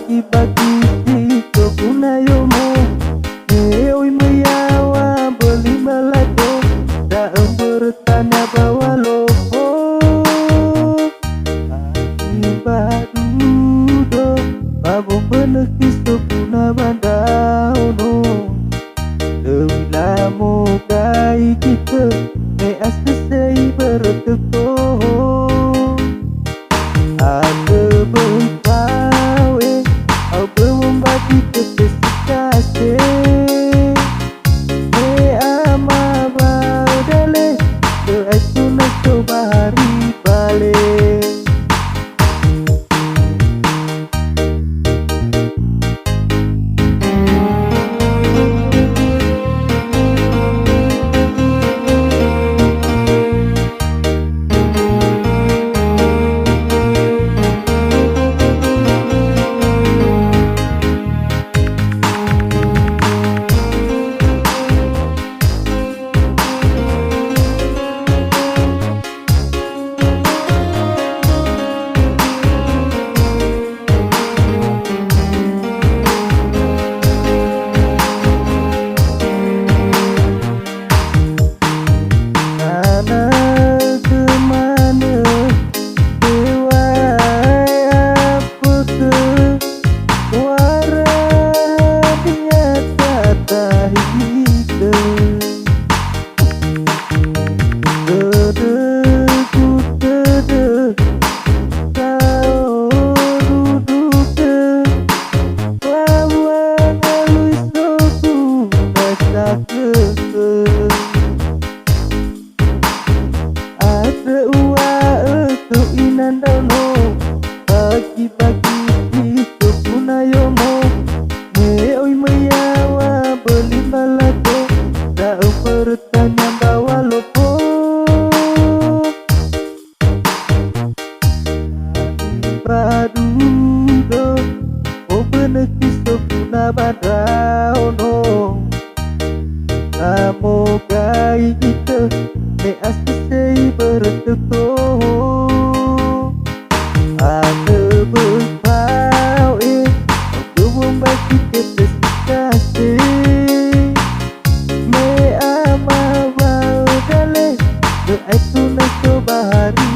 bagi-bagi si punayomo oi meyawa beli balado daem bertanya bawa lopo badudo babong beneki sepuna bandauno dewi lamo gai kita me asesei berteko ada berpawe au berbagi kesesikase me ama baudale ke asuna bahari balik. Ada uang itu inandono bagi-bagi itu punayomo me oi meyawa beli balado tak bertanya bawa lopo badudo oh beneki sepuna badauno amo gai kita me asesei berteko ada berpawe belum bagi kesesikase me ama baudale ke asuna bahari